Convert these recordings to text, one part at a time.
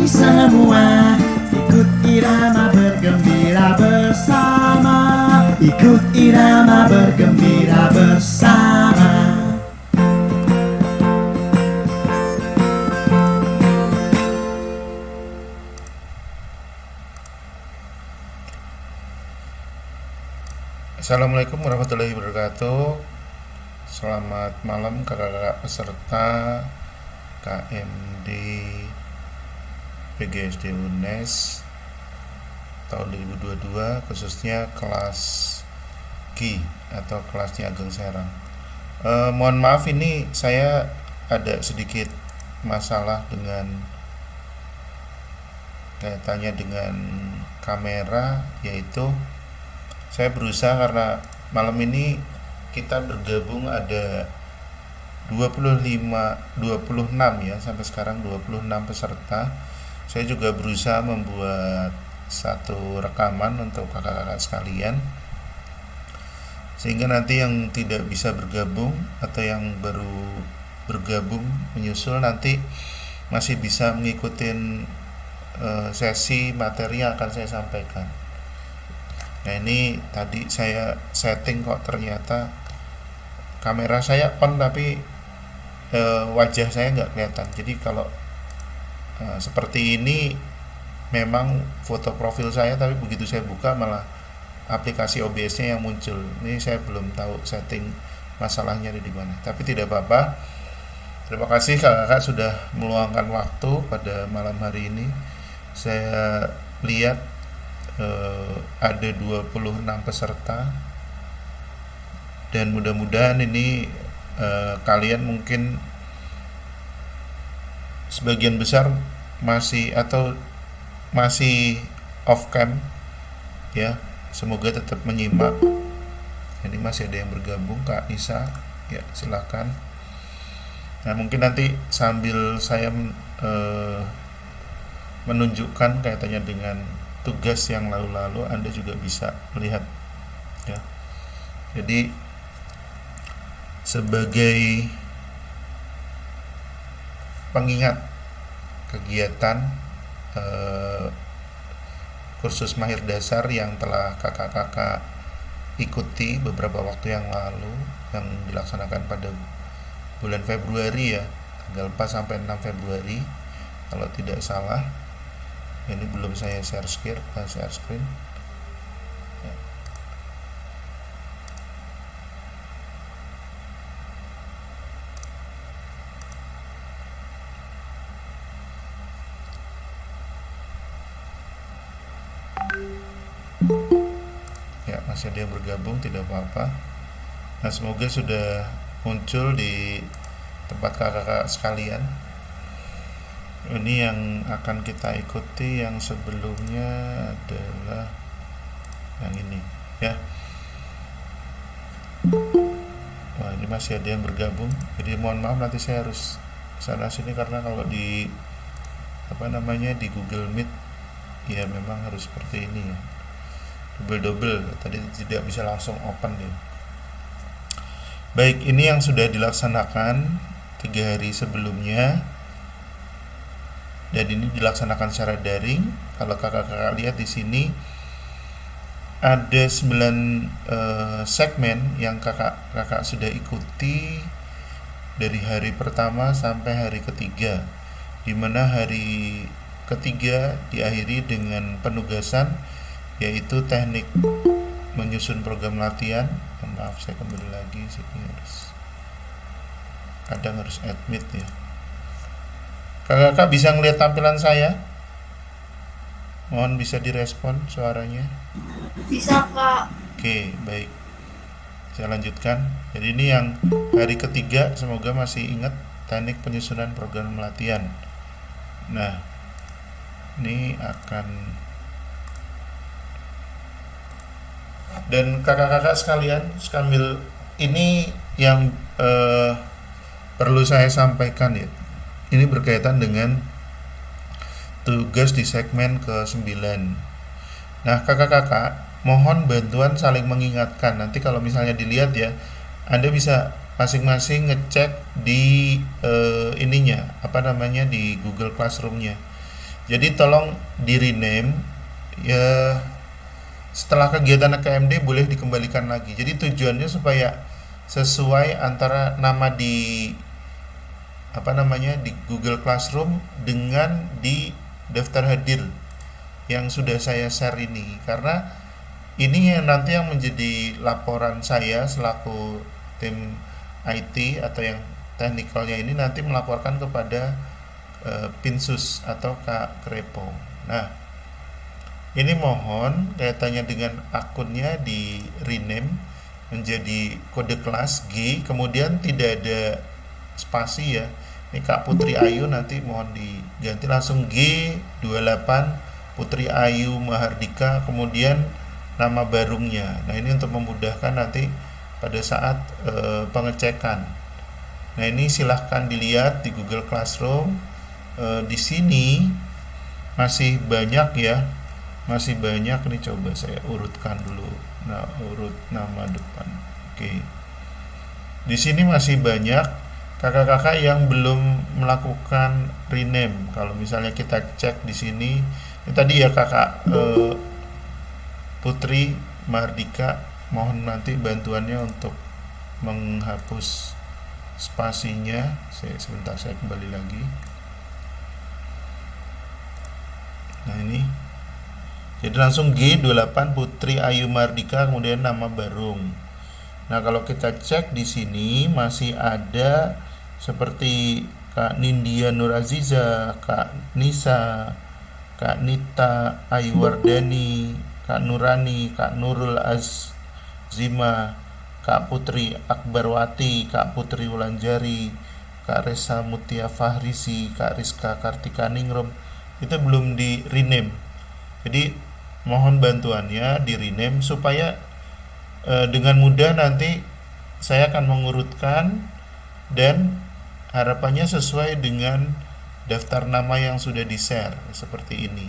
semua, ikut irama bergembira bersama. Ikut irama bergembira bersama. Assalamualaikum warahmatullahi wabarakatuh. Selamat malam kakak-kakak peserta KMD PGSD UNES tahun 2022, khususnya kelas G atau kelasnya Ageng Serang. Mohon maaf, ini saya ada sedikit masalah dengan kaitannya dengan kamera, yaitu saya berusaha karena malam ini kita bergabung ada 26 ya, sampai sekarang 26 peserta. Saya juga berusaha membuat satu rekaman untuk kakak-kakak sekalian, sehingga nanti yang tidak bisa bergabung atau yang baru bergabung menyusul nanti masih bisa mengikuti sesi materi yang akan saya sampaikan. Nah, ini tadi saya setting kok ternyata kamera saya on tapi wajah saya nggak kelihatan. Jadi kalau seperti ini memang foto profil saya, tapi begitu saya buka malah aplikasi OBS-nya yang muncul. Ini saya belum tahu setting masalahnya di mana. Tapi tidak apa-apa. Terima kasih kakak-kakak sudah meluangkan waktu pada malam hari ini. Saya lihat ada 26 peserta, dan mudah-mudahan ini kalian mungkin sebagian besar masih off cam ya. Semoga tetap menyimak. Ini masih ada yang bergabung, Kak Nisa ya, silahkan. Nah, mungkin nanti sambil saya menunjukkan kaitannya dengan tugas yang lalu-lalu, Anda juga bisa melihat ya. Jadi sebagai pengingat kegiatan kursus mahir dasar yang telah kakak-kakak ikuti beberapa waktu yang lalu, yang dilaksanakan pada bulan Februari ya, tanggal 4 sampai 6 Februari kalau tidak salah. Ini belum saya share screen ya. Ya, masih ada yang bergabung, tidak apa-apa. Nah, semoga sudah muncul di tempat kakak-kakak sekalian. Ini yang akan kita ikuti, yang sebelumnya adalah yang ini ya. Wah, ini masih ada yang bergabung, jadi mohon maaf nanti saya harus sana sini karena kalau di di Google Meet ya memang harus seperti ini ya, double tadi tidak bisa langsung open ya. Baik, ini yang sudah dilaksanakan 3 hari sebelumnya, dan ini dilaksanakan secara daring. Kalau kakak-kakak lihat di sini ada 9 segmen yang kakak-kakak sudah ikuti dari hari pertama sampai hari ketiga, dimana hari ketiga diakhiri dengan penugasan, yaitu teknik menyusun program latihan. Maaf, saya kembali lagi sini, kadang harus admit ya. Kakak-kakak bisa ngelihat tampilan saya? Mohon bisa direspon suaranya. Bisa, Kak. Oke, baik. Saya lanjutkan. Jadi ini yang hari ketiga, semoga masih ingat teknik penyusunan program latihan. Nah, ini akan, dan kakak-kakak sekalian, sambil ini yang perlu saya sampaikan ya. Ini berkaitan dengan tugas di segmen ke-9. Nah, kakak-kakak mohon bantuan saling mengingatkan. Nanti kalau misalnya dilihat ya, Anda bisa masing-masing ngecek di di Google Classroom-nya. Jadi tolong di rename ya, setelah kegiatan KMD boleh dikembalikan lagi. Jadi tujuannya supaya sesuai antara nama di di Google Classroom dengan di daftar hadir yang sudah saya share ini, karena ini yang nanti yang menjadi laporan saya selaku tim IT atau yang teknikalnya ini nanti melaporkan kepada Pinsus atau Kak Krepo. Nah, ini mohon kaitannya dengan akunnya di rename menjadi kode kelas G, kemudian tidak ada spasi ya. Ini Kak Putri Ayu, nanti mohon diganti langsung G28 Putri Ayu Mahardika, kemudian nama barungnya. Nah, ini untuk memudahkan nanti pada saat pengecekan. Nah, ini silahkan dilihat di Google Classroom. Di sini masih banyak ya, masih banyak nih, coba saya urutkan dulu. Nah, urut nama depan. Oke. Di sini masih banyak kakak-kakak yang belum melakukan rename. Kalau misalnya kita cek di sini, ini tadi ya Kakak Putri Mardika, mohon nanti bantuannya untuk menghapus spasinya. Sebentar, saya kembali lagi. Nah, ini jadi langsung G28 Putri Ayu Mardika, kemudian nama Barung. Nah, kalau kita cek di sini masih ada seperti Kak Nindya Nur Aziza, Kak Nisa, Kak Nita Ayuwardani, Kak Nurani, Kak Nurul Azima, Kak Putri Akbarwati, Kak Putri Wulanjari, Kak Resa Mutia Fahrisi, Kak Rizka Kartika Ningrum. Itu belum di rename. Jadi mohon bantuannya di rename supaya dengan mudah nanti saya akan mengurutkan dan harapannya sesuai dengan daftar nama yang sudah di-share seperti ini.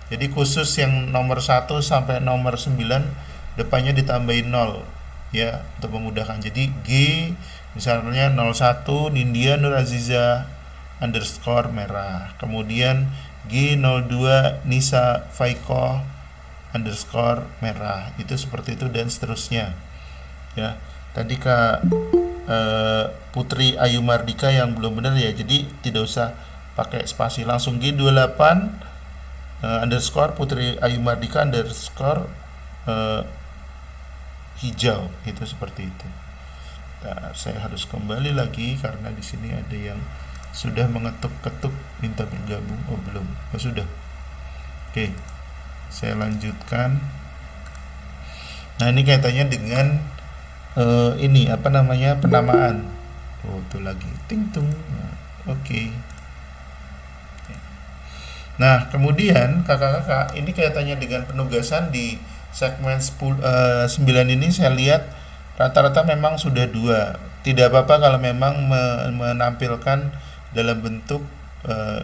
Jadi khusus yang nomor 1 sampai nomor 9 depannya ditambahin 0 ya, untuk memudahkan. Jadi G misalnya 01 Nindya Nur Aziza underscore merah, kemudian G02 Nisa Faiko underscore merah, itu seperti itu dan seterusnya ya. Tadi Kak Putri Ayu Mardika yang belum benar ya, jadi tidak usah pakai spasi, langsung G28 underscore Putri Ayu Mardika underscore hijau, itu seperti itu. Nah, saya harus kembali lagi karena di sini ada yang sudah mengetuk-ketuk minta bergabung. Oh belum, oh sudah. Oke, saya lanjutkan. Nah, ini kaitannya dengan ini penamaan. Oh, itu lagi ting-tung. Nah, oke. Nah, kemudian kakak-kakak, ini kaitannya dengan penugasan di segmen 9 ini. Saya lihat rata-rata memang sudah 2. Tidak apa-apa kalau memang menampilkan dalam bentuk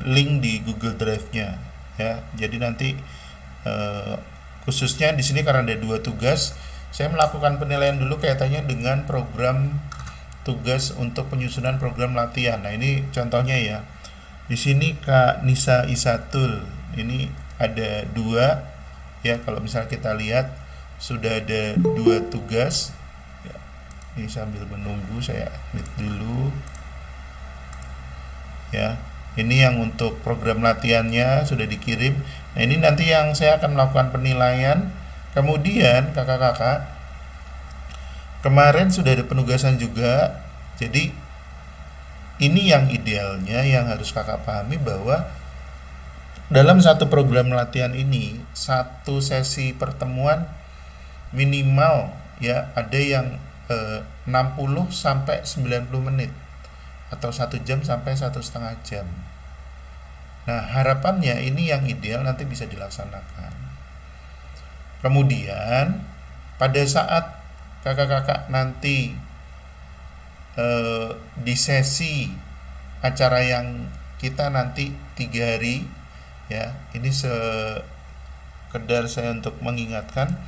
link di Google Drive-nya ya. Jadi nanti khususnya di sini karena ada 2 tugas, saya melakukan penilaian dulu kaitannya dengan program tugas untuk penyusunan program latihan. Nah, ini contohnya ya. Di sini Kak Nisa Isatul, ini ada 2 ya. Kalau misalnya kita lihat sudah ada 2 tugas ya. Ini sambil menunggu saya admit dulu ya. Ini yang untuk program latihannya sudah dikirim. Nah, ini nanti yang saya akan melakukan penilaian. Kemudian kakak-kakak, kemarin sudah ada penugasan juga. Jadi ini yang idealnya yang harus kakak pahami, bahwa dalam satu program latihan ini, satu sesi pertemuan minimal ya ada yang 60 sampai 90 menit atau 1 jam sampai 1,5 jam. Nah, harapannya ini yang ideal nanti bisa dilaksanakan. Kemudian pada saat kakak-kakak nanti di sesi acara yang kita nanti 3 hari ya, ini sekedar saya untuk mengingatkan,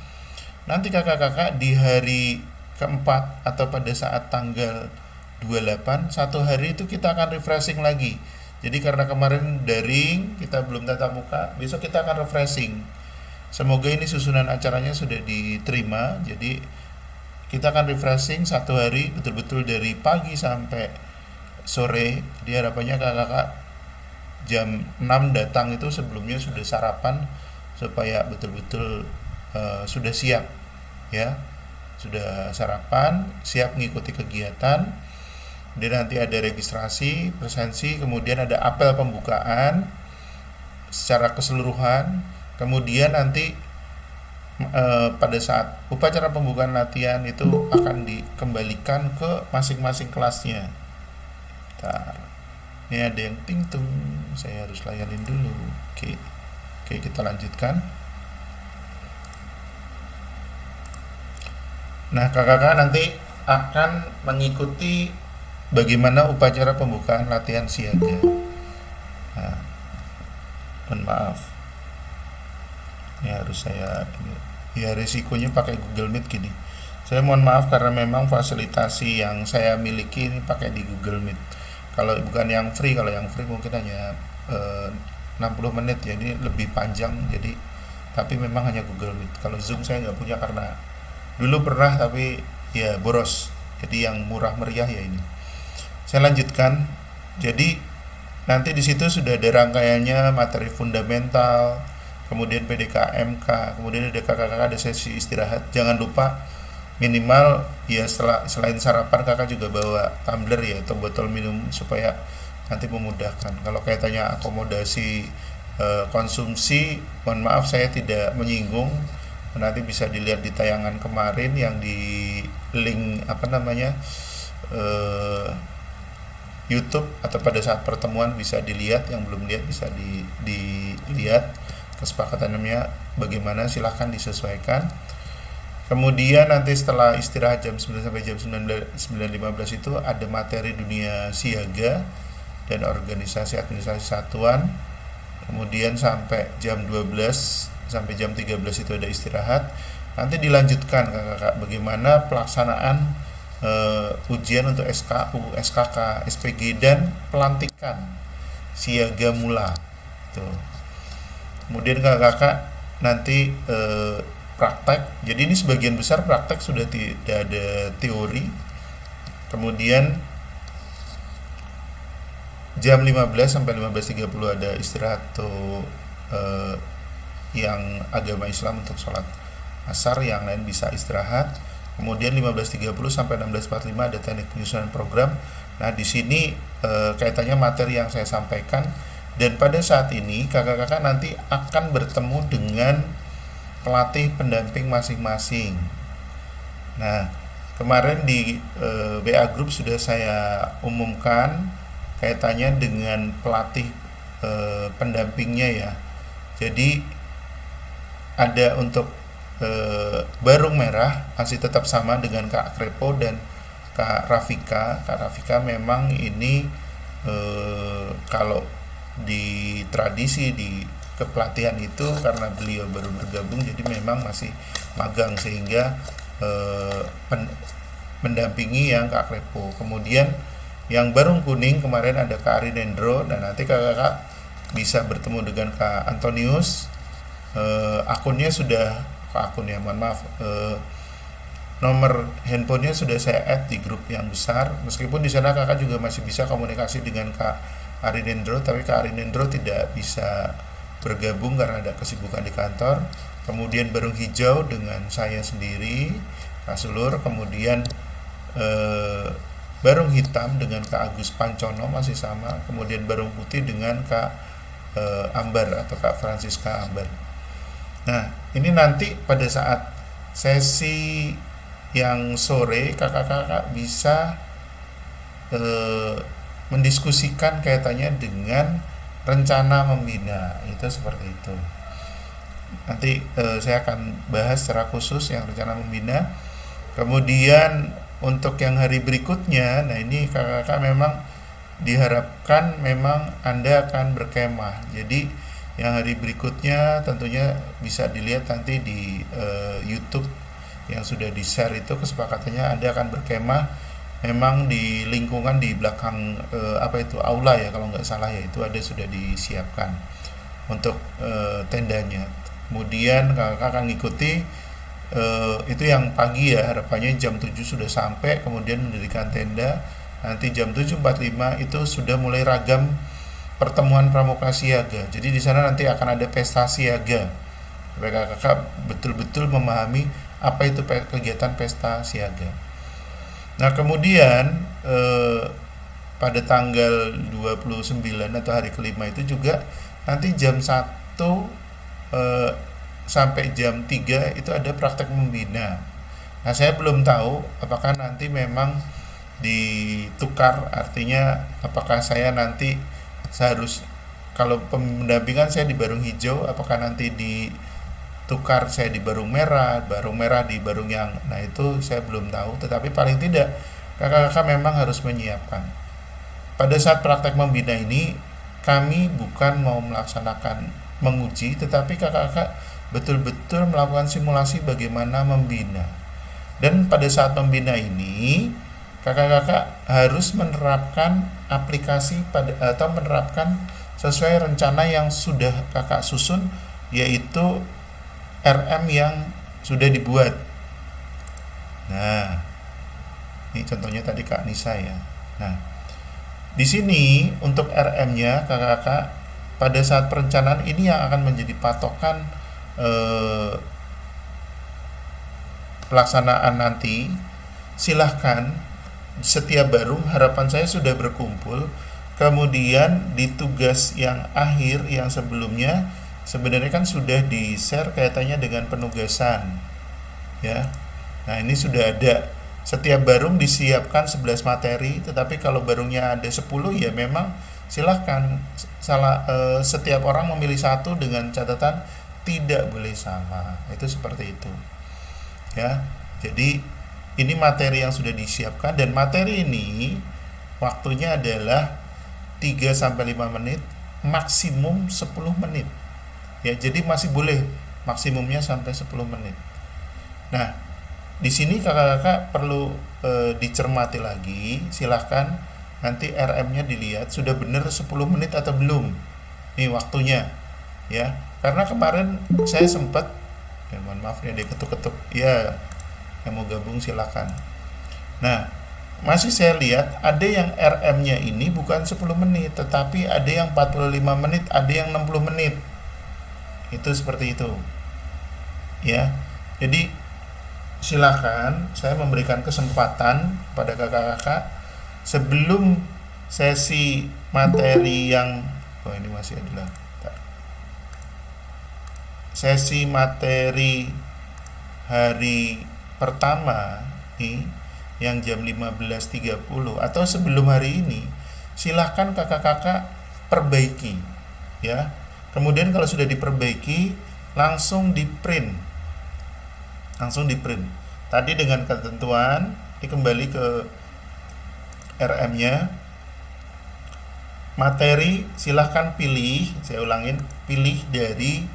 nanti kakak-kakak di hari keempat atau pada saat tanggal 28, 1 hari itu kita akan refreshing lagi Jadi karena kemarin daring, kita belum tatap muka, besok kita akan refreshing. Semoga ini susunan acaranya sudah diterima. Jadi kita akan refreshing 1 hari betul-betul dari pagi sampai sore. Jadi harapannya kakak-kakak jam 6 datang itu sebelumnya sudah sarapan supaya betul-betul sudah siap ya. Sudah sarapan, siap mengikuti kegiatan. Kemudian nanti ada registrasi, presensi, kemudian ada apel pembukaan secara keseluruhan. Kemudian nanti pada saat upacara pembukaan latihan itu akan dikembalikan ke masing-masing kelasnya. Bentar. Ini ada yang ting-tung, saya harus layanin dulu. Oke, kita lanjutkan. Nah, kakak-kakak nanti akan mengikuti bagaimana upacara pembukaan latihan siaga. Nah, mohon maaf. Ya harus saya ya risikonya pakai Google Meet gini. Saya mohon maaf karena memang fasilitasi yang saya miliki ini pakai di Google Meet. Kalau bukan yang free, kalau yang free mungkin hanya 60 menit ya, ini lebih panjang. Jadi tapi memang hanya Google Meet. Kalau Zoom saya nggak punya karena dulu pernah tapi ya boros. Jadi yang murah meriah ya ini. Saya lanjutkan. Jadi nanti di situ sudah ada rangkaiannya materi fundamental, kemudian PDKMK, kemudian ada kakak-kakak ada sesi istirahat. Jangan lupa minimal ya selain sarapan kakak juga bawa tumbler ya atau botol minum supaya nanti memudahkan. Kalau kaitannya akomodasi konsumsi, mohon maaf saya tidak menyinggung. Nanti bisa dilihat di tayangan kemarin yang di link YouTube atau pada saat pertemuan bisa dilihat, yang belum lihat bisa dilihat kesepakatannya bagaimana, silahkan disesuaikan. Kemudian nanti setelah istirahat jam 9 sampai jam 9.15 itu ada materi dunia siaga dan organisasi administrasi satuan. Kemudian sampai jam 12 sampai jam 13 itu ada istirahat. Nanti dilanjutkan kakak bagaimana pelaksanaan ujian untuk SKU, SKK, SPG dan pelantikan siaga mula. Tuh. Kemudian kakak nanti praktek. Jadi ini sebagian besar praktek, sudah tidak ada teori. Kemudian jam 15 sampai 15.30 ada istirahat tuh yang agama Islam untuk sholat asar, yang lain bisa istirahat. Kemudian 15.30 sampai 16.45 ada teknik penyusunan program. Nah, di sini kaitannya materi yang saya sampaikan. Dan pada saat ini kakak-kakak nanti akan bertemu dengan pelatih pendamping masing-masing. Nah, kemarin di WA Group sudah saya umumkan kaitannya dengan pelatih pendampingnya ya. Jadi ada untuk Barung Merah masih tetap sama dengan Kak Krepo dan Kak Rafika. Kak Rafika memang ini kalau di tradisi di kepelatihan itu karena beliau baru bergabung jadi memang masih magang sehingga mendampingi yang Kak Krepo. Kemudian yang Barung Kuning kemarin ada Kak Arinendro, dan nanti kakak bisa bertemu dengan Kak Antonius. Akunnya sudah nomor handphonenya sudah saya add di grup yang besar. Meskipun di sana kakak juga masih bisa komunikasi dengan Kak Arinendro, tapi Kak Arinendro tidak bisa bergabung karena ada kesibukan di kantor. Kemudian Barung Hijau dengan saya sendiri, Kak Sulur. Kemudian Barung Hitam dengan Kak Agus Pancono masih sama. Kemudian Barung Putih dengan Kak Ambar atau Kak Francisca Ambar. Nah, ini nanti pada saat sesi yang sore kakak-kakak bisa mendiskusikan kaitannya dengan rencana membina, itu seperti itu. Nanti saya akan bahas secara khusus yang rencana membina. Kemudian untuk yang hari berikutnya, nah ini kakak-kakak memang diharapkan memang Anda akan berkemah. Jadi yang hari berikutnya tentunya bisa dilihat nanti di YouTube yang sudah di-share itu kesepakatannya Anda akan berkemah memang di lingkungan di belakang apa itu aula ya kalau nggak salah ya, itu ada sudah disiapkan untuk tendanya. Kemudian kakak akan ngikuti itu yang pagi ya, harapannya jam 7 sudah sampai, kemudian mendirikan tenda. Nanti jam 7.45 itu sudah mulai ragam pertemuan pramuka siaga. Jadi di sana nanti akan ada pesta siaga. Supaya kakak betul-betul memahami apa itu kegiatan pesta siaga. Nah, kemudian pada tanggal 29 atau hari kelima itu juga nanti jam 1 sampai jam 3 itu ada praktek membina. Nah, saya belum tahu apakah nanti memang ditukar, artinya apakah saya nanti harus, kalau pendampingan saya di Barung Hijau, apakah nanti ditukar saya di Barung Merah di Barung yang, nah itu saya belum tahu. Tetapi paling tidak kakak-kakak memang harus menyiapkan. Pada saat praktek membina ini kami bukan mau melaksanakan menguji, tetapi kakak-kakak betul-betul melakukan simulasi bagaimana membina. Dan pada saat membina ini kakak-kakak harus menerapkan aplikasi atau menerapkan sesuai rencana yang sudah kakak susun, yaitu RM yang sudah dibuat. Nah, ini contohnya tadi Kak Nisa ya. Nah, di sini untuk RM-nya kakak-kakak pada saat perencanaan ini yang akan menjadi patokan pelaksanaan nanti. Silahkan setiap Barung, harapan saya sudah berkumpul, kemudian di tugas yang akhir yang sebelumnya sebenarnya kan sudah di-share kaitannya dengan penugasan ya. Nah, ini sudah ada, setiap Barung disiapkan 11 materi, tetapi kalau Barungnya ada 10 ya memang silahkan setiap orang memilih satu dengan catatan tidak boleh sama. Itu seperti itu ya. Jadi ini materi yang sudah disiapkan, dan materi ini waktunya adalah 3-5 menit, maksimum 10 menit ya. Jadi masih boleh maksimumnya sampai 10 menit. Nah, di sini kakak-kakak perlu dicermati lagi. Silahkan nanti RM-nya dilihat sudah benar 10 menit atau belum nih waktunya ya. Karena kemarin saya sempat mohon maaf ya, dia ketuk-ketuk ya, yang mau gabung silakan. Nah, masih saya lihat ada yang RM-nya ini bukan 10 menit, tetapi ada yang 45 menit, ada yang 60 menit. Itu seperti itu ya. Jadi silakan, saya memberikan kesempatan pada kakak-kakak sebelum sesi materi yang ini masih adalah sesi materi hari pertama nih yang jam 15.30 atau sebelum hari ini, silahkan kakak-kakak perbaiki ya. Kemudian kalau sudah diperbaiki langsung di print tadi dengan ketentuan. Ini kembali ke RM-nya, materi silahkan pilih, saya ulangin, pilih dari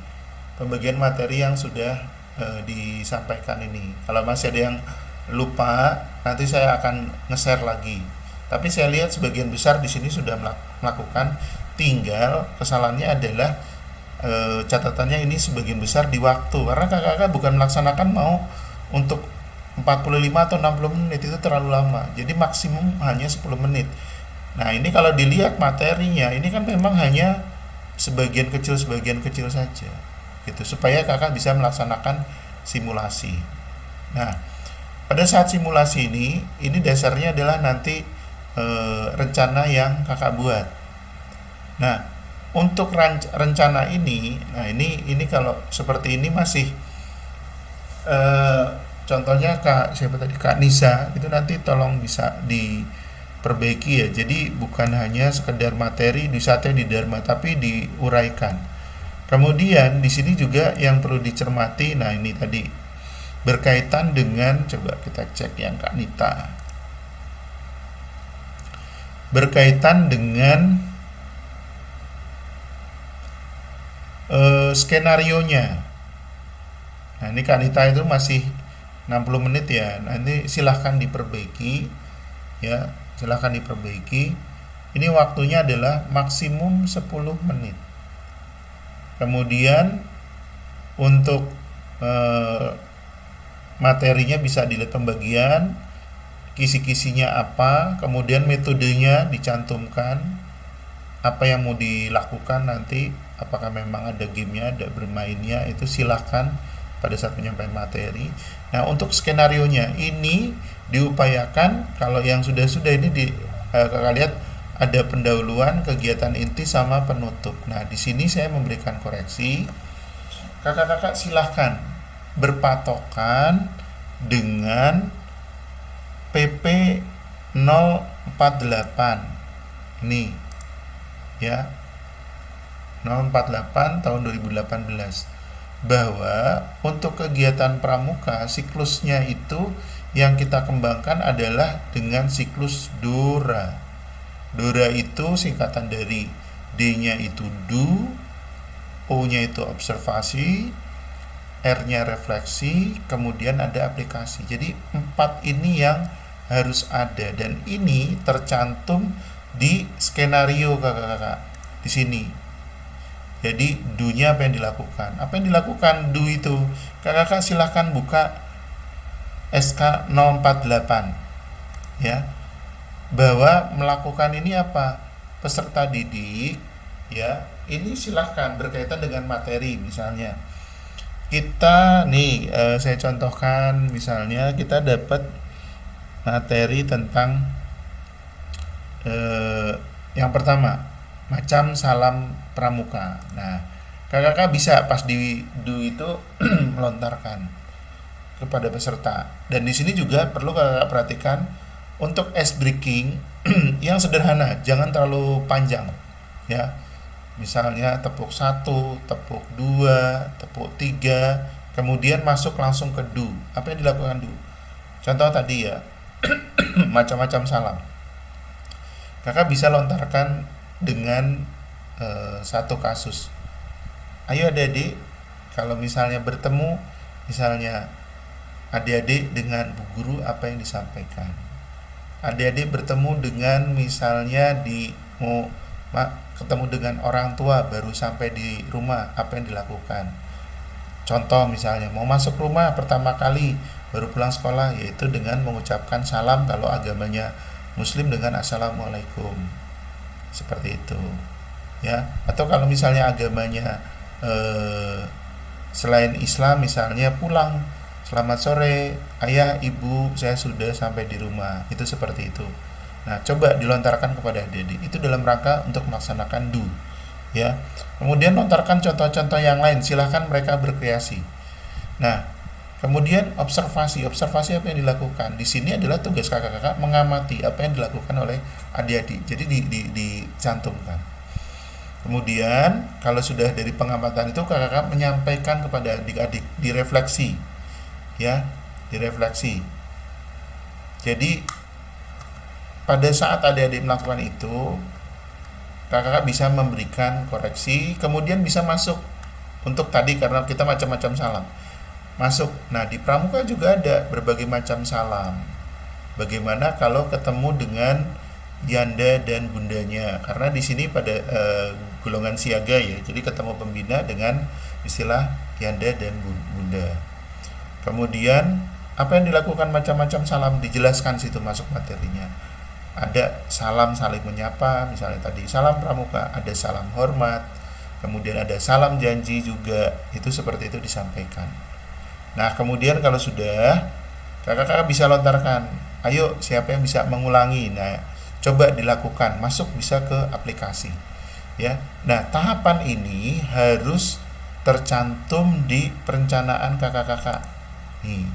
pembagian materi yang sudah disampaikan ini. Kalau masih ada yang lupa, nanti saya akan nge-share lagi. Tapi saya lihat sebagian besar di sini sudah melakukan, tinggal kesalahannya adalah catatannya ini sebagian besar di waktu, karena kakak-kakak bukan melaksanakan mau untuk 45 atau 60 menit, itu terlalu lama. Jadi maksimum hanya 10 menit. Nah, ini kalau dilihat materinya, ini kan memang hanya sebagian kecil saja gitu, supaya kakak bisa melaksanakan simulasi. Nah, pada saat simulasi ini dasarnya adalah nanti rencana yang kakak buat. Nah, untuk rencana ini, nah ini kalau seperti ini masih contohnya Kak Nisa itu nanti tolong bisa diperbaiki ya. Jadi bukan hanya sekedar materi di saatnya di Dharma, tapi diuraikan. Kemudian di sini juga yang perlu dicermati, nah ini tadi berkaitan dengan, coba kita cek yang Kak Nita, berkaitan dengan skenarionya. Nah, ini Kak Nita itu masih 60 menit ya. Nah, ini silahkan diperbaiki ya, silahkan diperbaiki. Ini waktunya adalah maksimum 10 menit. Kemudian untuk materinya bisa dilihat pembagian, kisi-kisinya apa, kemudian metodenya dicantumkan, apa yang mau dilakukan nanti, apakah memang ada gamenya, ada bermainnya, itu silahkan pada saat penyampaian materi. Nah, untuk skenarionya ini diupayakan kalau yang sudah-sudah ini kakak lihat ada pendahuluan, kegiatan inti sama penutup. Nah, di sini saya memberikan koreksi. Kakak-kakak silahkan berpatokan dengan PP 048 ini ya, 048 tahun 2018, bahwa untuk kegiatan pramuka siklusnya itu yang kita kembangkan adalah dengan siklus DORA. DORA itu singkatan dari D-nya itu do, O-nya itu observasi, R-nya refleksi, kemudian ada aplikasi. Jadi 4 ini yang harus ada, dan ini tercantum di skenario kakak-kakak di sini. Jadi do-nya apa yang dilakukan? Apa yang dilakukan do itu? Kakak-kakak silahkan buka SK 048 ya. Bahwa melakukan ini apa? Peserta didik ya. Ini silahkan berkaitan dengan materi, misalnya kita nih saya contohkan, misalnya kita dapat materi tentang yang pertama macam salam pramuka. Nah, kakak bisa pas di do itu melontarkan kepada peserta. Dan di sini juga perlu kakak perhatikan untuk ice breaking yang sederhana, jangan terlalu panjang ya. Misalnya tepuk 1, tepuk 2, tepuk 3, kemudian masuk langsung ke do. Apa yang dilakukan do? Contoh tadi ya, macam-macam salam. Kakak bisa lontarkan dengan satu kasus. Ayo adik-adik, kalau misalnya bertemu, misalnya adik-adik dengan bu guru, apa yang disampaikan? Adik-adik bertemu dengan misalnya ketemu dengan orang tua baru sampai di rumah, apa yang dilakukan? Contoh misalnya mau masuk rumah pertama kali baru pulang sekolah, yaitu dengan mengucapkan salam kalau agamanya muslim dengan assalamualaikum, seperti itu ya. Atau kalau misalnya agamanya selain Islam, misalnya pulang selamat sore ayah ibu, saya sudah sampai di rumah, itu seperti itu. Nah, coba dilontarkan kepada adik-adik, itu dalam rangka untuk melaksanakan do ya. Kemudian lontarkan contoh-contoh yang lain, silahkan mereka berkreasi. Nah, kemudian observasi apa yang dilakukan di sini adalah tugas kakak-kakak mengamati apa yang dilakukan oleh adik-adik, jadi dicantumkan. Kemudian kalau sudah dari pengamatan itu kakak-kakak menyampaikan kepada adik-adik, direfleksi ya, direfleksi. Jadi pada saat adik-adik melakukan itu, kakak bisa memberikan koreksi, kemudian bisa masuk untuk tadi, karena kita macam-macam salam masuk. Nah, di pramuka juga ada berbagai macam salam. Bagaimana kalau ketemu dengan Yanda dan bundanya, karena di sini pada golongan siaga ya, jadi ketemu pembina dengan istilah Yanda dan bunda. Kemudian apa yang dilakukan, macam-macam salam dijelaskan situ, masuk materinya. Ada salam saling menyapa, misalnya tadi salam pramuka, ada salam hormat, kemudian ada salam janji juga, itu seperti itu disampaikan. Nah, kemudian kalau sudah, kakak-kakak bisa lontarkan, ayo siapa yang bisa mengulangi. Nah, coba dilakukan, masuk bisa ke aplikasi ya. Nah, tahapan ini harus tercantum di perencanaan kakak-kakak nih.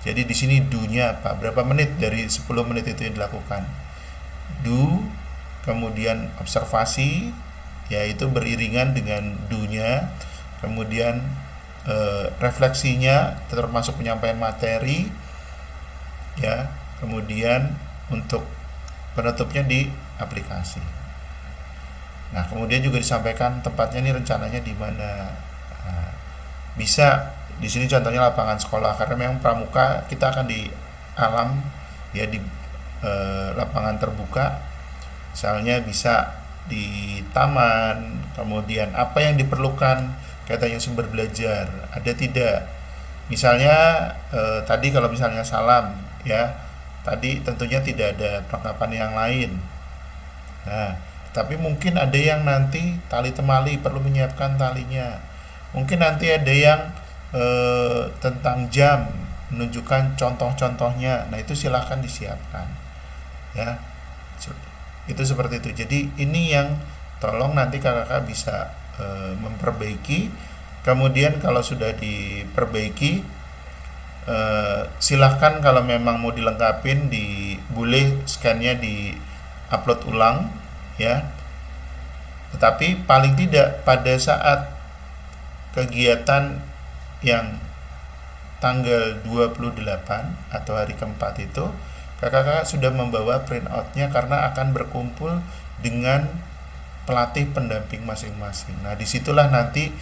Jadi di sini do-nya apa, berapa menit dari 10 menit itu yang dilakukan do, kemudian observasi yaitu beriringan dengan do-nya, kemudian refleksinya termasuk penyampaian materi ya, kemudian untuk penutupnya di aplikasi. Nah, kemudian juga disampaikan tempatnya nih, rencananya di mana. Nah, bisa di sini contohnya lapangan sekolah, karena memang pramuka kita akan di alam ya, di lapangan terbuka, misalnya bisa di taman. Kemudian apa yang diperlukan kaitannya sumber belajar, ada tidak? Misalnya tadi kalau misalnya salam ya, tadi tentunya tidak ada perlengkapan yang lain. Nah, tapi mungkin ada yang nanti tali temali perlu menyiapkan talinya. Mungkin nanti ada yang tentang jam, menunjukkan contoh-contohnya. Nah, itu silahkan disiapkan. Ya. Itu seperti itu. Jadi ini yang tolong nanti kakak bisa memperbaiki. Kemudian kalau sudah diperbaiki, silahkan kalau memang mau dilengkapin boleh scan-nya di upload ulang ya. Tetapi paling tidak pada saat kegiatan yang tanggal 28 atau hari keempat itu kakak-kakak sudah membawa printoutnya karena akan berkumpul dengan pelatih pendamping masing-masing. Nah, disitulah nanti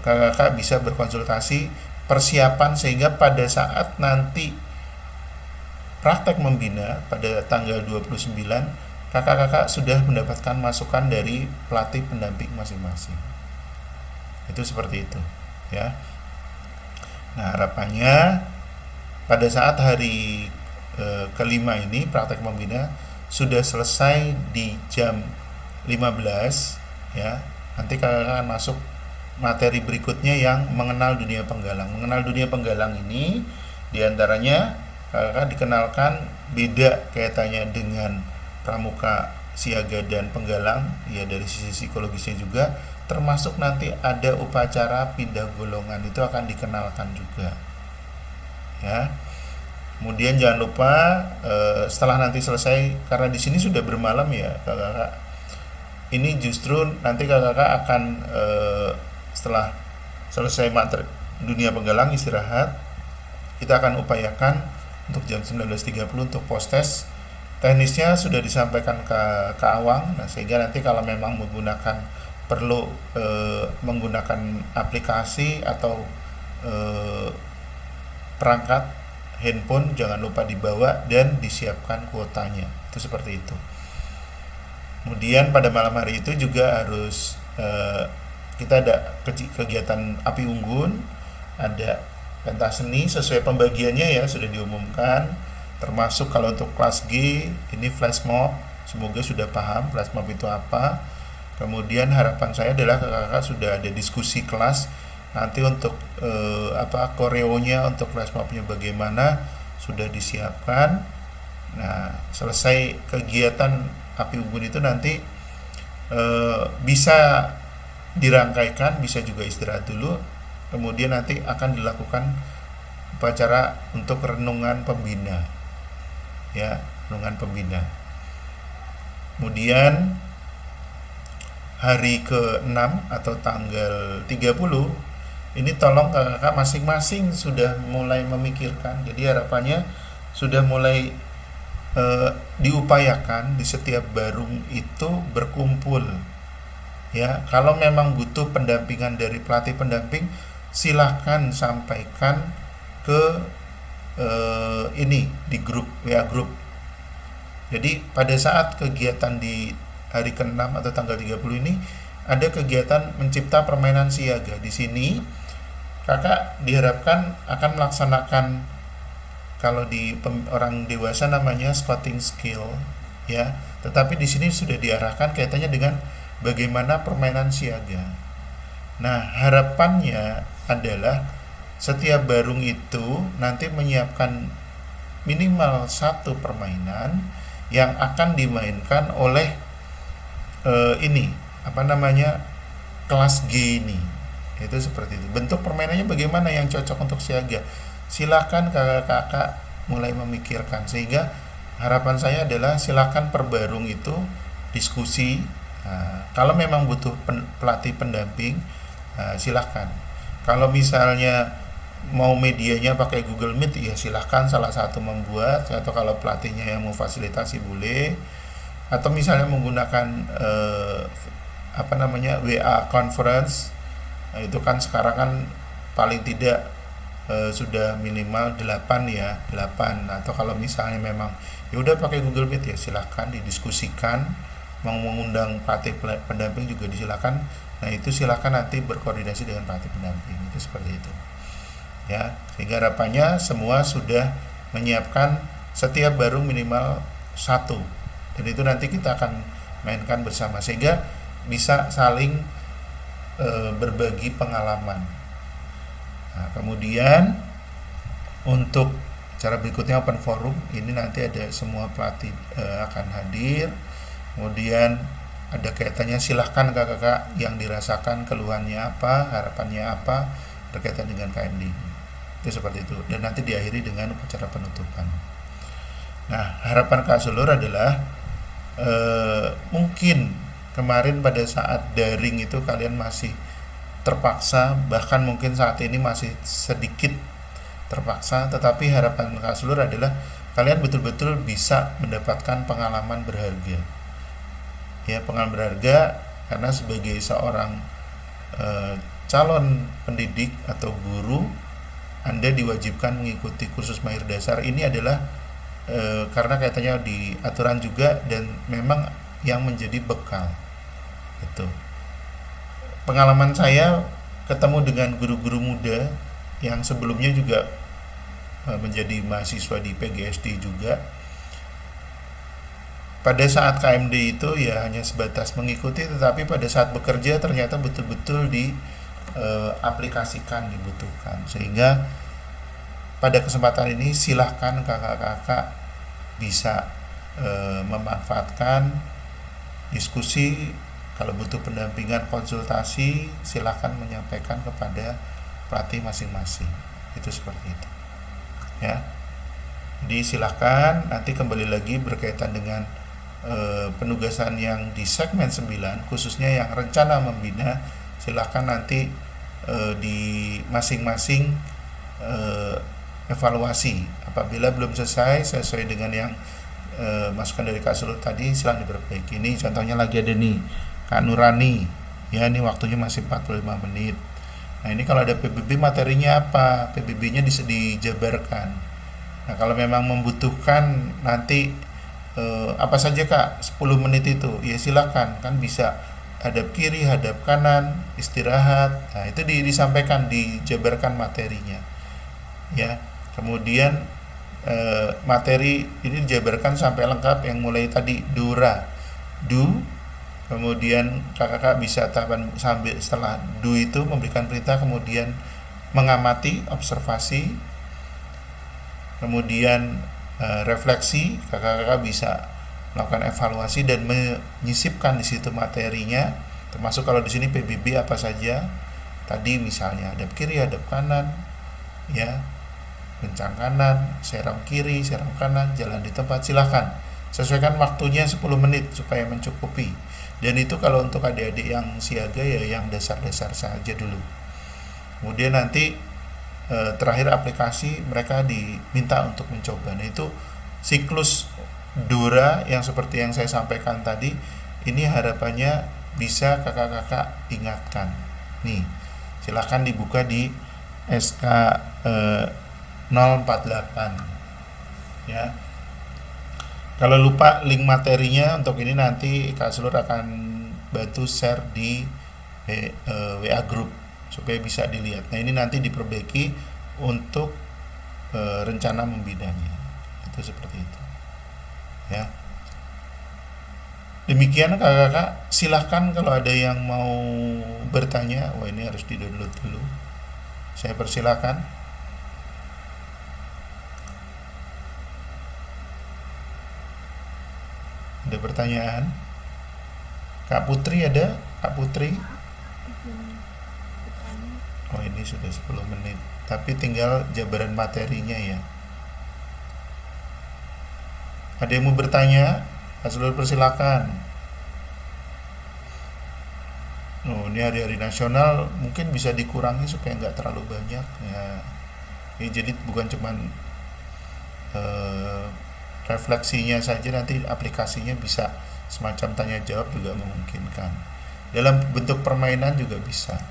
kakak-kakak bisa berkonsultasi persiapan sehingga pada saat nanti praktek membina pada tanggal 29 kakak-kakak sudah mendapatkan masukan dari pelatih pendamping masing-masing. Itu seperti itu ya. Nah, harapannya pada saat hari kelima ini praktek membina sudah selesai di jam 15 ya. Nanti kakak akan masuk materi berikutnya yang mengenal dunia penggalang. Mengenal dunia penggalang ini diantaranya kakak dikenalkan beda kaitannya dengan pramuka, siaga dan penggalang ya, dari sisi psikologisnya juga, termasuk nanti ada upacara pindah golongan itu akan dikenalkan juga ya. Kemudian jangan lupa setelah nanti selesai, karena di sini sudah bermalam ya kakak, ini justru nanti kakak akan setelah selesai materi dunia penggalang istirahat, kita akan upayakan untuk jam 19.30 untuk post test. Teknisnya sudah disampaikan ke Awang. Nah, sehingga nanti kalau memang perlu menggunakan aplikasi atau perangkat handphone, jangan lupa dibawa dan disiapkan kuotanya. Itu seperti itu. Kemudian pada malam hari itu juga harus kita ada kegiatan api unggun, ada pentas seni sesuai pembagiannya ya, sudah diumumkan. Termasuk kalau untuk kelas G ini flash mob, semoga sudah paham flash mob itu apa. Kemudian harapan saya adalah kakak sudah ada diskusi kelas nanti untuk koreonya untuk flash mobnya bagaimana sudah disiapkan. Nah, selesai kegiatan api unggun itu nanti bisa dirangkaikan, bisa juga istirahat dulu. Kemudian nanti akan dilakukan upacara untuk renungan pembina ya, renungan pembina. Kemudian hari ke-6 atau tanggal 30 ini tolong kakak masing-masing sudah mulai memikirkan. Jadi harapannya sudah mulai diupayakan di setiap barung itu berkumpul ya. Kalau memang butuh pendampingan dari pelatih pendamping, silahkan sampaikan ke ini di grup WA grup. Jadi pada saat kegiatan di hari ke-6 atau tanggal 30 ini ada kegiatan mencipta permainan siaga. Di sini kakak diharapkan akan melaksanakan, kalau di orang dewasa namanya spotting skill ya, tetapi di sini sudah diarahkan kaitannya dengan bagaimana permainan siaga. Nah, harapannya adalah setiap barung itu nanti menyiapkan minimal satu permainan yang akan dimainkan oleh kelas G ini. Itu seperti itu. Bentuk permainannya bagaimana yang cocok untuk siaga? Silakan kakak-kakak mulai memikirkan, sehingga harapan saya adalah silakan per barung itu diskusi. Nah, kalau memang butuh pelatih pendamping, silakan. Kalau misalnya mau medianya pakai Google Meet, ya silahkan salah satu membuat, atau kalau pelatihnya yang memfasilitasi boleh, atau misalnya menggunakan WA conference. Nah, itu kan sekarang kan paling tidak sudah minimal 8 ya, 8. Atau kalau misalnya memang ya udah pakai Google Meet ya silahkan didiskusikan, mau mengundang pelatih pendamping juga disilakan. Nah itu silahkan nanti berkoordinasi dengan pelatih pendamping, itu seperti itu ya, sehingga harapannya semua sudah menyiapkan setiap baru minimal 1, dan itu nanti kita akan mainkan bersama sehingga bisa saling berbagi pengalaman. Nah, kemudian untuk cara berikutnya open forum, ini nanti ada semua pelatih akan hadir. Kemudian ada kaitannya, silahkan kakak-kakak yang dirasakan keluhannya apa, harapannya apa berkaitan dengan KMD. Itu seperti itu, dan nanti diakhiri dengan upacara penutupan. Nah, harapan Kak Sulur adalah mungkin kemarin pada saat daring itu kalian masih terpaksa, bahkan mungkin saat ini masih sedikit terpaksa, tetapi harapan Kak Sulur adalah kalian betul-betul bisa mendapatkan pengalaman berharga. Ya, pengalaman berharga karena sebagai seorang calon pendidik atau guru, Anda diwajibkan mengikuti kursus mahir dasar. Ini adalah karena kaitannya di aturan juga, dan memang yang menjadi bekal. Itu pengalaman saya ketemu dengan guru-guru muda yang sebelumnya juga menjadi mahasiswa di PGSD juga. Pada saat KMD itu ya hanya sebatas mengikuti, tetapi pada saat bekerja ternyata betul-betul aplikasikan, dibutuhkan. Sehingga pada kesempatan ini silahkan kakak-kakak bisa memanfaatkan diskusi. Kalau butuh pendampingan, konsultasi, silahkan menyampaikan kepada pelatih masing-masing. Itu seperti itu ya. Jadi silahkan nanti kembali lagi berkaitan dengan penugasan yang di segmen 9, khususnya yang rencana membina, silahkan nanti di masing-masing evaluasi. Apabila belum selesai sesuai dengan yang masukan dari Kak Sulur tadi, silahkan diperbaiki. Ini contohnya lagi ada nih Kak Nurani ya, ini waktunya masih 45 menit. Nah ini kalau ada PBB materinya apa, PBB-nya dijabarkan. Nah kalau memang membutuhkan nanti apa saja Kak 10 menit itu, ya silakan, kan bisa hadap kiri, hadap kanan, istirahat. Nah itu disampaikan, dijabarkan materinya ya. Kemudian materi ini dijabarkan sampai lengkap, yang mulai tadi dura, do, kemudian kakak bisa tahapan sambil setelah do itu memberikan perintah, kemudian mengamati, observasi, kemudian refleksi, kakak-kakak bisa melakukan evaluasi dan menyisipkan di situ materinya, termasuk kalau di sini PBB apa saja tadi, misalnya hadap kiri, hadap kanan ya, kencang kanan, serong kiri, serong kanan, jalan di tempat. Silahkan sesuaikan waktunya 10 menit supaya mencukupi. Dan itu kalau untuk adik-adik yang siaga ya yang dasar-dasar saja dulu. Kemudian nanti terakhir aplikasi, mereka diminta untuk mencoba. Nah itu siklus Dora yang seperti yang saya sampaikan tadi, ini harapannya bisa kakak-kakak ingatkan. Nih silahkan dibuka di SK 048 ya. Kalau lupa link materinya untuk ini, nanti Kak Sulur akan bantu share di WA group supaya bisa dilihat. Nah ini nanti diperbaiki untuk rencana membinanya. Itu seperti itu ya. Demikian kakak-kakak, silahkan kalau ada yang mau bertanya. Wah ini harus di-download dulu, saya persilakan. Ada pertanyaan? Kak Putri ada? Kak Putri? Oh ini sudah 10 menit, tapi tinggal jabaran materinya ya. Ada yang mau bertanya? Kak Sulur persilakan. Oh ini hari-hari nasional, mungkin bisa dikurangi supaya nggak terlalu banyak ya. Ini jadi bukan cuman refleksinya saja, nanti aplikasinya bisa semacam tanya jawab juga memungkinkan. Dalam bentuk permainan juga bisa.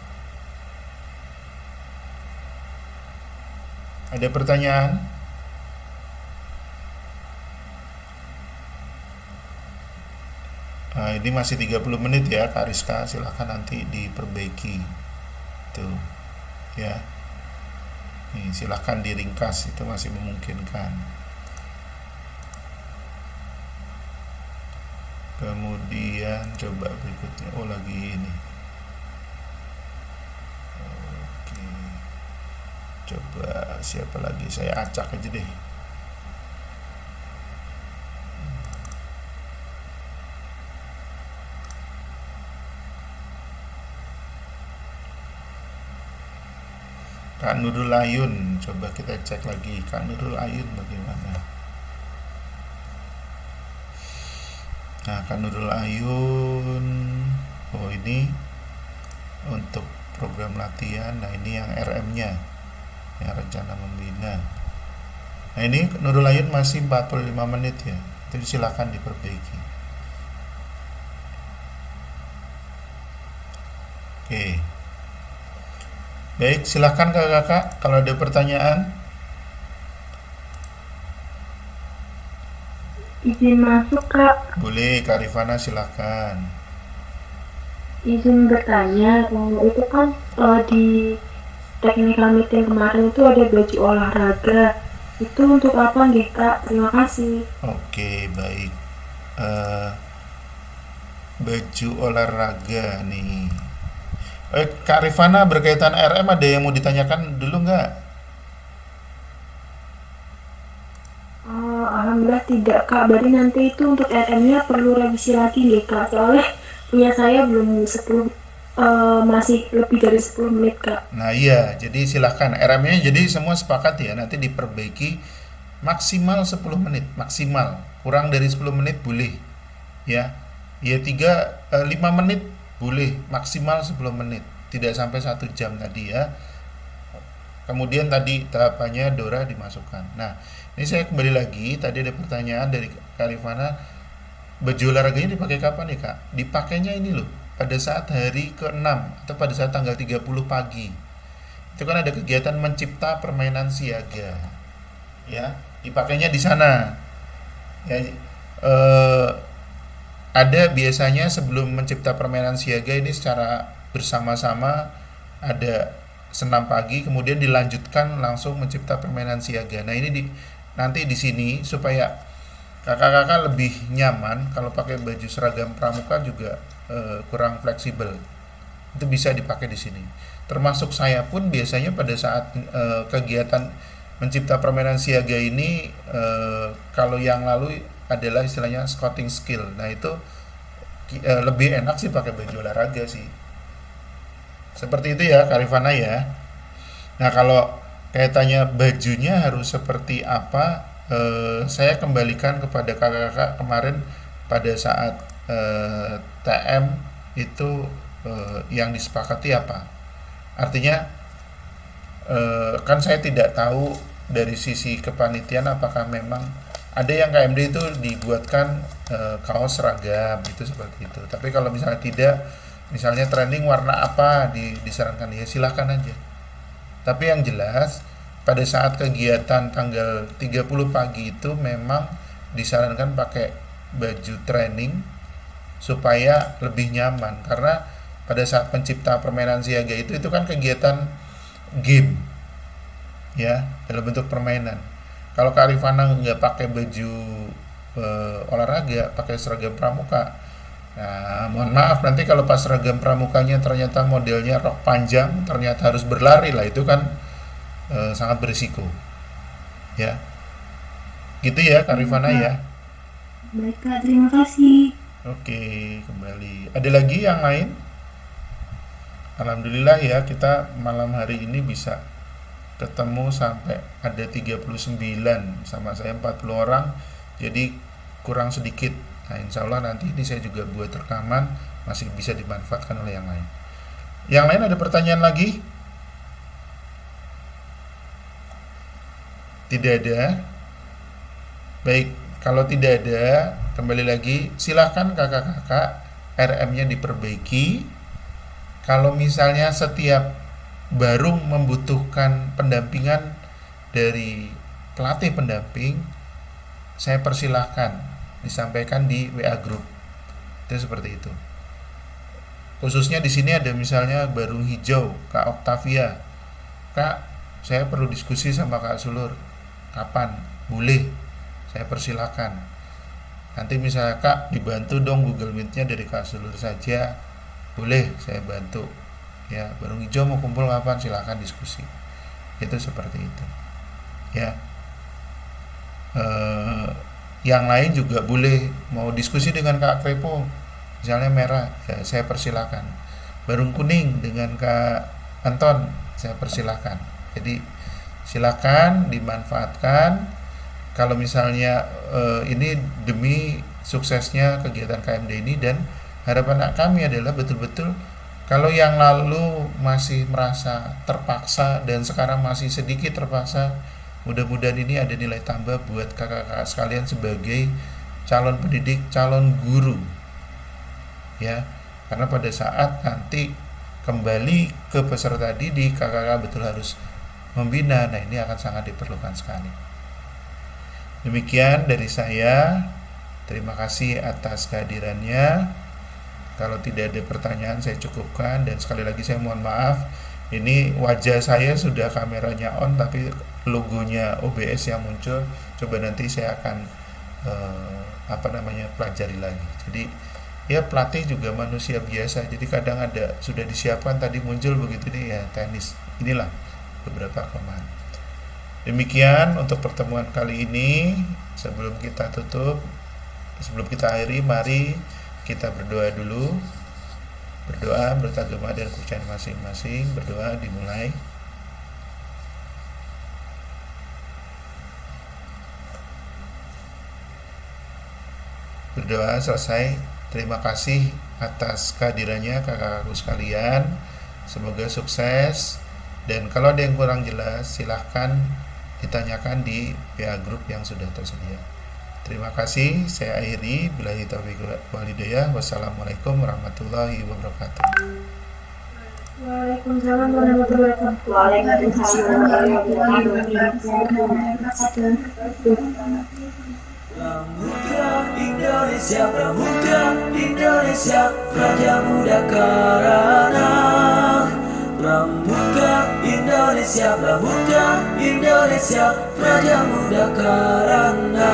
Ada pertanyaan? Nah, ini masih 30 menit ya Kak Rizka, silahkan nanti diperbaiki tuh ya. Nih, silahkan diringkas, itu masih memungkinkan. Kemudian coba berikutnya, oh lagi ini. Oke, coba siapa lagi, saya acak aja deh. Kak Nurul Ayun, coba kita cek lagi Kak Nurul Ayun bagaimana. Nah, Kak Nurul Ayun, oh ini untuk program latihan. Nah, ini yang RM-nya, yang rencana membina. Nah, ini Nurul Ayun masih 45 menit ya, itu silakan diperbaiki. Oke, baik, silahkan kakak-kakak kalau ada pertanyaan. Izin masuk, Kak. Boleh, Kak Rifana silahkan. Izin bertanya, itu kan di technical meeting kemarin itu ada baju olahraga. Itu untuk apa nggih, Kak? Terima kasih. Oke, baik. Baju olahraga nih. Kak Rifana, berkaitan RM ada yang mau ditanyakan dulu nggak? Alhamdulillah tidak, Kak. Berarti nanti itu untuk RM-nya perlu revisi lagi nggih, Kak? Soalnya punya saya belum 10, masih lebih dari 10 menit, Kak. Nah iya, jadi silahkan RM-nya, jadi semua sepakat ya, nanti diperbaiki maksimal 10 menit, maksimal. Kurang dari 10 menit boleh ya. Ya 5 menit boleh, maksimal 10 menit, tidak sampai 1 jam tadi ya. Kemudian tadi tahapannya Dora dimasukkan. Nah, ini saya kembali lagi, tadi ada pertanyaan dari Kak Rifana, baju olahraganya dipakai kapan nih Kak? Dipakainya ini loh, pada saat hari ke-6 atau pada saat tanggal 30 pagi. Itu kan ada kegiatan mencipta permainan siaga. Ya, dipakainya di sana. Ya, ada biasanya sebelum mencipta permainan siaga ini secara bersama-sama ada senam pagi, kemudian dilanjutkan langsung mencipta permainan siaga. Nah, ini nanti di sini supaya kakak-kakak lebih nyaman kalau pakai baju seragam pramuka juga kurang fleksibel. Itu bisa dipakai di sini. Termasuk saya pun biasanya pada saat kegiatan mencipta permainan siaga ini, kalau yang lalu adalah istilahnya scouting skill. Nah, itu lebih enak sih pakai baju olahraga sih. Seperti itu ya Kak Rifana ya. Nah, kalau kaitannya bajunya harus seperti apa, saya kembalikan kepada kakak-kakak kemarin pada saat TM itu yang disepakati apa. Artinya kan saya tidak tahu dari sisi kepanitiaan apakah memang ada yang KMD itu dibuatkan kaos seragam itu seperti itu. Tapi kalau misalnya tidak, misalnya training warna apa disarankan, ya silahkan aja. Tapi yang jelas pada saat kegiatan tanggal 30 pagi itu memang disarankan pakai baju training supaya lebih nyaman, karena pada saat pencipta permainan siaga itu kan kegiatan game ya, dalam bentuk permainan. Kalau Kak Rifana nggak pakai baju olahraga, pakai seragam pramuka, nah mohon maaf nanti kalau pas seragam pramukanya ternyata modelnya rok panjang, ternyata harus berlari lah, itu kan sangat berisiko ya. Gitu ya Kak Rifana ya. Baik, Kak. Terima kasih. Oke, kembali. Ada lagi yang lain? Alhamdulillah ya, kita malam hari ini bisa ketemu sampai ada 39, sama saya 40 orang, jadi kurang sedikit. Nah, insya Allah nanti ini saya juga buat rekaman, masih bisa dimanfaatkan oleh yang lain. Yang lain ada pertanyaan lagi? Tidak ada. Baik, kalau tidak ada, kembali lagi, silahkan kakak-kakak RM-nya diperbaiki. Kalau misalnya setiap baru membutuhkan pendampingan, dari pelatih pendamping, saya persilahkan disampaikan di WA group. Itu seperti itu. Khususnya di sini ada misalnya Barung Hijau, Kak Octavia. Kak, saya perlu diskusi sama Kak Sulur. Kapan? Boleh. Saya persilahkan. Nanti misalnya Kak dibantu dong Google Meet-nya dari Kak Sulur saja. Boleh, saya bantu. Ya, Barung Hijau mau kumpul kapan? Silahkan diskusi. Itu seperti itu. Ya. Yang lain juga boleh mau diskusi dengan Kak Krepo, misalnya merah, ya saya persilahkan. Barung kuning dengan Kak Anton, saya persilahkan. Jadi silakan dimanfaatkan. Kalau misalnya ini demi suksesnya kegiatan KMD ini, dan harapan kami adalah betul-betul kalau yang lalu masih merasa terpaksa dan sekarang masih sedikit terpaksa, mudah-mudahan ini ada nilai tambah buat kakak-kakak sekalian sebagai calon pendidik, calon guru. Ya, karena pada saat nanti kembali ke peserta didik, kakak-kakak betul harus membina. Nah, ini akan sangat diperlukan sekali. Demikian dari saya. Terima kasih atas kehadirannya. Kalau tidak ada pertanyaan saya cukupkan, dan sekali lagi saya mohon maaf. Ini wajah saya sudah kameranya on tapi logonya OBS yang muncul. Coba nanti saya akan pelajari lagi. Jadi ya pelatih juga manusia biasa. Jadi kadang ada sudah disiapkan tadi muncul begitu nih ya teknis. Inilah beberapa kelemahan. Demikian untuk pertemuan kali ini. Sebelum kita tutup, sebelum kita akhiri, mari kita berdoa dulu. Berdoa menurut agama dan kepercayaan masing-masing. Berdoa dimulai. Berdoa selesai. Terima kasih atas kehadirannya kakak-kakakku sekalian. Semoga sukses. Dan kalau ada yang kurang jelas, silahkan ditanyakan di WA group yang sudah tersedia. Terima kasih, saya akhiri. Billahi taufiq wal hidayah. Wassalamualaikum warahmatullahi wabarakatuh. Waalaikumsalam warahmatullahi wabarakatuh. Waalaikumsalam warahmatullahi wabarakatuh. Pramuka Indonesia, Pramuka Indonesia, Raja Muda Karana. Pramuka Indonesia, Pramuka Indonesia, Raja Muda Karana.